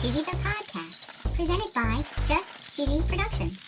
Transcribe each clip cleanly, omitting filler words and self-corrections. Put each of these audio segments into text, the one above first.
Cheesy the Podcast, presented by Just Cheesy Productions.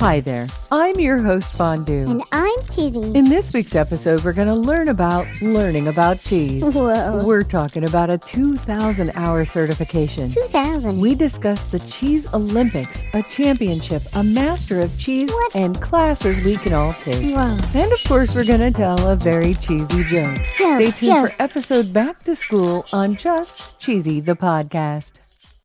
Hi there, I'm your host Fondue. And I'm Cheesy. In this week's episode, we're going to learning about cheese. Whoa. We're talking about a 2,000-hour certification. 2,000. We discussed the Cheese Olympics, a championship, a master of cheese, and classes we can all take. Whoa. And of course, we're going to tell a very cheesy joke. Stay tuned for episode Back to School on Just Cheesy the Podcast.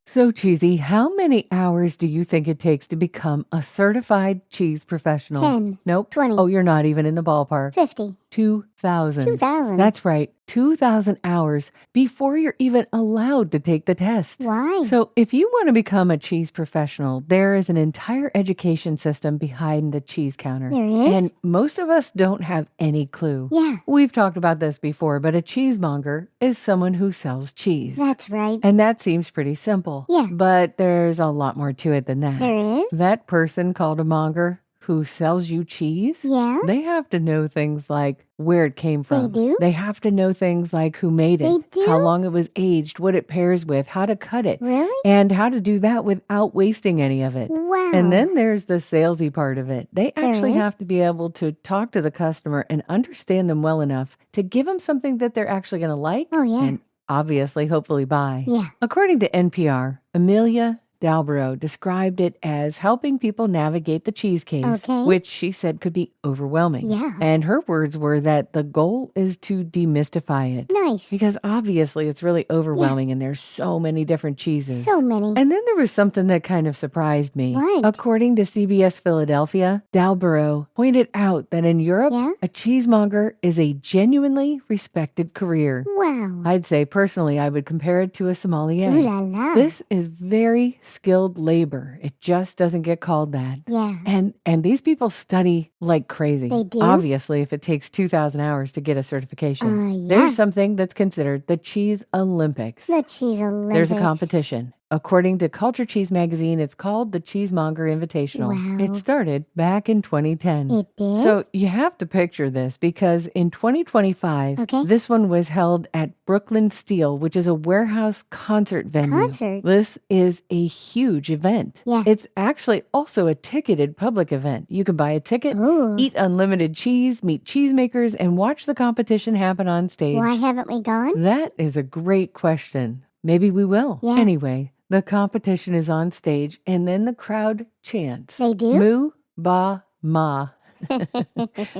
So, Cheesy, how many hours do you think it takes to become a certified cheese professional? 10. Nope. 20. Oh, you're not even in the ballpark. 50. 2,000. 2,000. That's right. 2,000 hours before you're even allowed to take the test. Why? So if you want to become a cheese professional, there is an entire education system behind the cheese counter. There is? And most of us don't have any clue. Yeah. We've talked about this before, but a cheesemonger is someone who sells cheese. That's right. And that seems pretty simple. Yeah. But there's a lot more to it than that. There is? That person called a monger who sells you cheese, Yeah. they have to know things like where it came from. They do? They have to know things like who made it, They do? how long it was aged, what it pairs with, how to cut it, Really? and how to do that without wasting any of it. Wow. And then there's the salesy part of it. They actually is? have to be able to talk to the customer and understand them well enough to give them something that they're actually going to like Oh, yeah. and obviously, hopefully buy. Yeah. According to NPR, Amelia Dalborough described it as helping people navigate the cheese case, Okay. which she said could be overwhelming. Yeah. And her words were that the goal is to demystify it. Nice. Because obviously it's really overwhelming and there's so many different cheeses. So many. And then there was something that kind of surprised me. What? According to CBS Philadelphia, Dalborough pointed out that in Europe, Yeah? a cheesemonger is a genuinely respected career. Wow. I'd say personally, I would compare it to a sommelier. Ooh la la. This is very skilled labor. It just doesn't get called that. Yeah. And these people study like crazy. They do? Obviously, if it takes 2,000 hours to get a certification. Yeah. There's something that's considered the Cheese Olympics. The Cheese Olympics. There's a competition. According to Culture Cheese magazine, it's called the Cheesemonger Invitational. Wow. It started back in 2010. It did? So you have to picture this because in 2025, Okay. this one was held at Brooklyn Steel, which is a warehouse concert venue. Concert? This is a huge event. Yeah. It's actually also a ticketed public event. You can buy a ticket, Ooh. eat unlimited cheese, meet cheesemakers, and watch the competition happen on stage. Why haven't we gone? That is a great question. Maybe we will. Yeah. Anyway, the competition is on stage, and then the crowd chants. They do? Moo, ba, ma.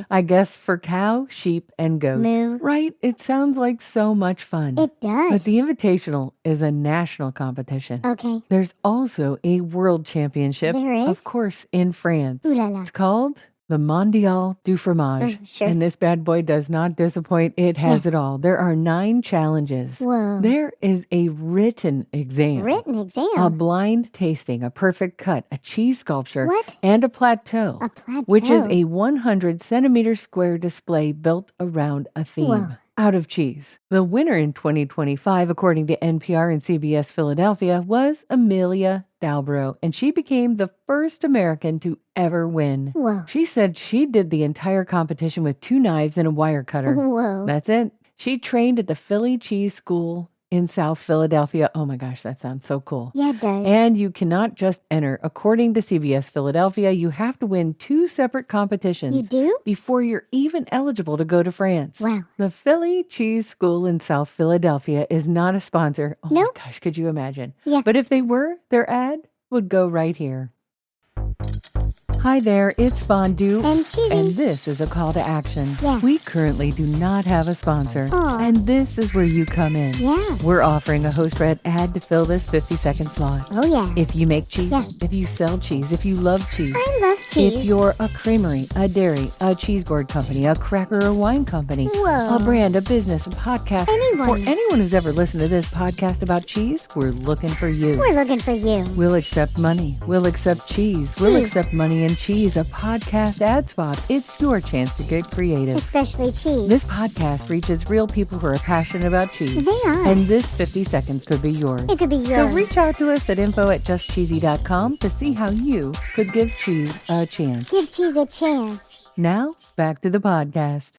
I guess for cow, sheep, and goat. Moo. Right? It sounds like so much fun. It does. But the Invitational is a national competition. Okay. There's also a world championship, There is? of course, in France. Ooh la la. It's called the Mondial du Fromage. Sure. And this bad boy does not disappoint. It has it all. There are 9 challenges. Whoa. There is a written exam. Written exam. A blind tasting, a perfect cut, a cheese sculpture, What? and a plateau, A plateau. which is a 100 centimeter square display built around a theme. Whoa. Out of cheese. The winner in 2025, according to NPR and CBS Philadelphia, was Amelia Dalborough, and she became the first American to ever win. Whoa. She said she did the entire competition with 2 knives and a wire cutter. Whoa. That's it. She trained at the Philly Cheese School in South Philadelphia. Oh my gosh, that sounds so cool. Yeah, it does. And you cannot just enter. According to CBS Philadelphia, you have to win 2 separate competitions You do? before you're even eligible to go to France. Wow. The Philly Cheese School in South Philadelphia is not a sponsor. Oh Nope. my gosh, could you imagine? Yeah. But if they were, their ad would go right here. Hi there, it's Fondue. And Cheesy. And this is a call to action. Yeah. We currently do not have a sponsor. Aw. And this is where you come in. Yeah. We're offering a host read ad to fill this 50-second slot. Oh, yeah. If you make cheese, Yeah. if you sell cheese, if you love cheese, I love cheese. if you're a creamery, a dairy, a cheese board company, a cracker or wine company, Whoa. a brand, a business, a podcast, Anyone. or anyone who's ever listened to this podcast about cheese, we're looking for you. We're looking for you. We'll accept money. We'll accept cheese. We'll Cheese. accept money and cheese. A podcast ad spot. It's your chance to get creative. Especially cheese. This podcast reaches real people who are passionate about cheese. They are. And this 50 seconds could be yours. It could be So yours. reach out to us at info@justcheesy.com to see how you could give cheese a chance. Give cheese a chance. Now, back to the podcast.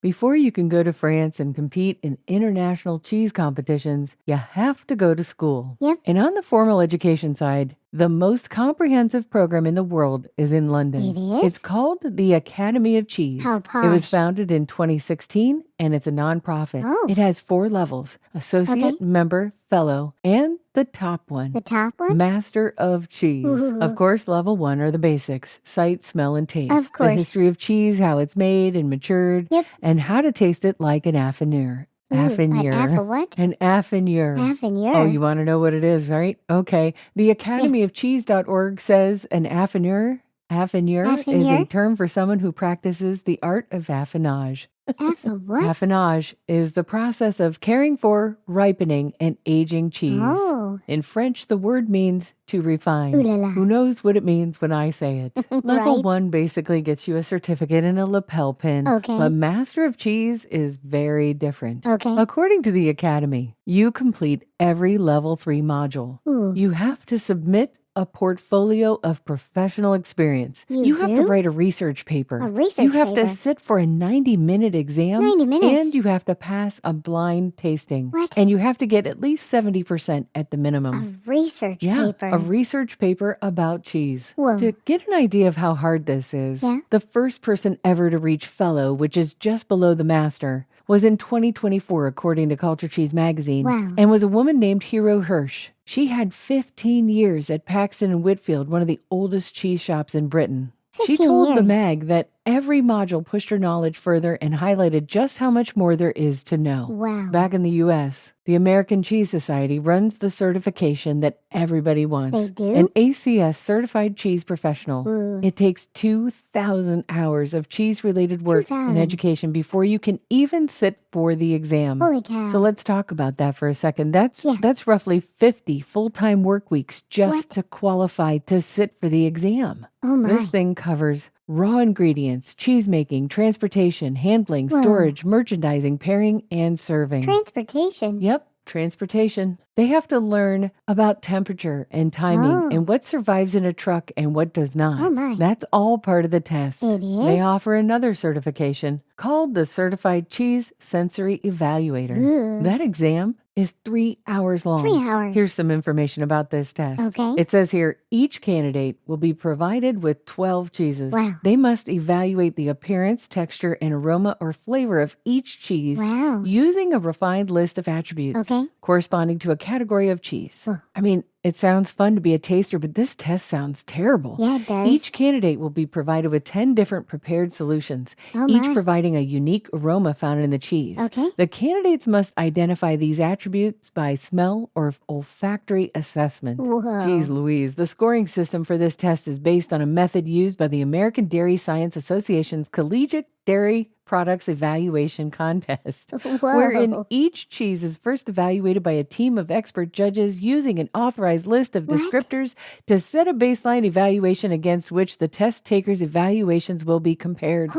Before you can go to France and compete in international cheese competitions, you have to go to school. Yep. And on the formal education side, the most comprehensive program in the world is in London. It is? It's called the Academy of Cheese. How posh. It was founded in 2016 and it's a nonprofit. Oh. It has 4 levels: associate, Okay. member, fellow, and the top one, The top one? Master of Cheese. Ooh. Of course, level 1 are the basics: sight, smell, and taste. Of course. The history of cheese, how it's made and matured, Yep. and how to taste it like an affineur. Ooh, an Affineur. apple what? An affineur. Affineur. Oh, you want to know what it is, right? Okay. The academyofcheese.org says an affineur is a Affineur? term for someone who practices the art of affinage. Apple what? Affinage is the process of caring for, ripening, and aging cheese. Oh. In French, the word means to refine. Ooh la la. Who knows what it means when I say it? Level Right. 1 basically gets you a certificate and a lapel pin. Okay. But Master of Cheese is very different. Okay. According to the Academy, you complete every level 3 module. Ooh. You have to submit a portfolio of professional experience. You have to do? write a research paper. A research You have to paper? sit for a 90-minute exam. 90 minutes? And you have to pass a blind tasting. What? And you have to get at least 70% at the minimum. A research paper. A research paper about cheese. Whoa. To get an idea of how hard this is, Yeah. the first person ever to reach fellow, which is just below the master, was in 2024, according to Culture Cheese magazine, Wow. and was a woman named Hero Hirsch. She had 15 years at Paxton and Whitfield, one of the oldest cheese shops in Britain. She 15 told the years. mag that every module pushed her knowledge further and highlighted just how much more there is to know. Wow. Back in the U.S., the American Cheese Society runs the certification that everybody wants. They do? An ACS certified cheese professional. Ooh. It takes 2,000 hours of cheese-related work 2,000. and education before you can even sit for the exam. Holy cow. So let's talk about that for a second. That's roughly 50 full-time work weeks just What? to qualify to sit for the exam. Oh my. This thing covers raw ingredients, cheese making, transportation, handling, Whoa. storage, merchandising, pairing, and serving. Transportation. Yep, transportation. They have to learn about temperature and timing Oh. and what survives in a truck and what does not. Oh, my. That's all part of the test. It is? They offer another certification called the Certified Cheese Sensory Evaluator. Ooh. That exam is 3 hours long. 3 hours. Here's some information about this test. Okay. It says here, each candidate will be provided with 12 cheeses. Wow. They must evaluate the appearance, texture, and aroma or flavor of each cheese Wow. using a refined list of attributes Okay. corresponding to a category of cheese. Huh. I mean, it sounds fun to be a taster, but this test sounds terrible. Yeah, it does. Each candidate will be provided with 10 different prepared solutions, Oh, each my. providing a unique aroma found in the cheese. Okay. The candidates must identify these attributes by smell or olfactory assessment. Whoa. Geez Louise, the scoring system for this test is based on a method used by the American Dairy Science Association's Collegiate Dairy Products Evaluation Contest, Whoa. wherein each cheese is first evaluated by a team of expert judges using an authorized list of What? descriptors to set a baseline evaluation against which the test takers' evaluations will be compared.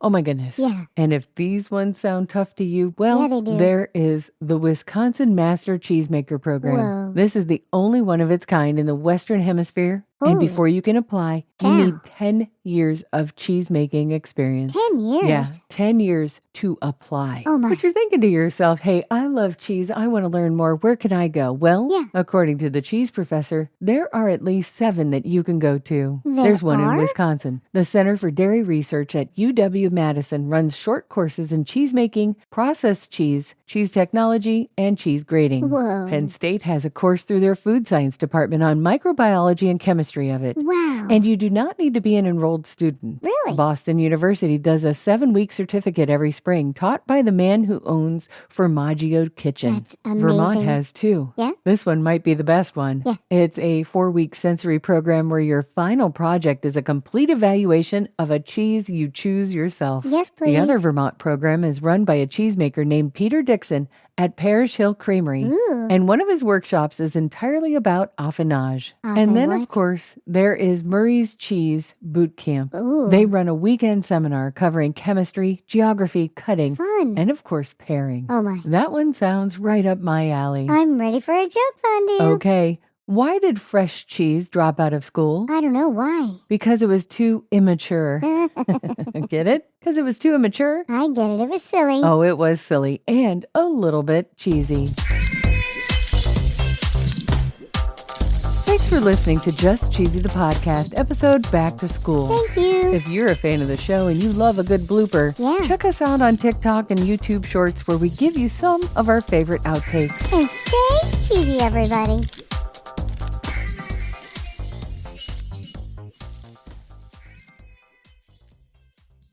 Oh my goodness. Yeah. And if these ones sound tough to you, well, Yeah, they do. there is the Wisconsin Master Cheesemaker Program. Whoa. This is the only one of its kind in the Western Hemisphere. And Holy before you can apply, you cow. need 10 years of cheese making experience. 10 years? Yeah, 10 years to apply. Oh, my. But you're thinking to yourself, hey, I love cheese. I want to learn more. Where can I go? Well, Yeah. according to the cheese professor, there are at least 7 that you can go to. There There's one in are? Wisconsin. The Center for Dairy Research at UW-Madison runs short courses in cheese making, processed cheese, cheese technology, and cheese grading. Whoa. Penn State has a course through their food science department on microbiology and chemistry of it. Wow. And you do not need to be an enrolled student. Really? Boston University does a 7-week certificate every spring taught by the man who owns Formaggio Kitchen. That's amazing. Vermont has 2. Yeah? This one might be the best one. Yeah. It's a 4-week sensory program where your final project is a complete evaluation of a cheese you choose yourself. Yes, please. The other Vermont program is run by a cheesemaker named Peter Dixon at Parish Hill Creamery. Ooh. And one of his workshops is entirely about affinage. And then, of what? course, there is Murray's Cheese Boot Camp. Ooh. They run a weekend seminar covering chemistry, geography, cutting, Fun. and of course, pairing. Oh, my. That one sounds right up my alley. I'm ready for a joke, Fondue. Okay, Why did fresh cheese drop out of school? I don't know why. Because it was too immature. Get it? Because it was too immature? I get it. It was silly. Oh, it was silly and a little bit cheesy. Thanks for listening to Just Cheesy the Podcast, episode Back to School. Thank you. If you're a fan of the show and you love a good blooper, check us out on TikTok and YouTube Shorts where we give you some of our favorite outtakes. And stay cheesy, everybody.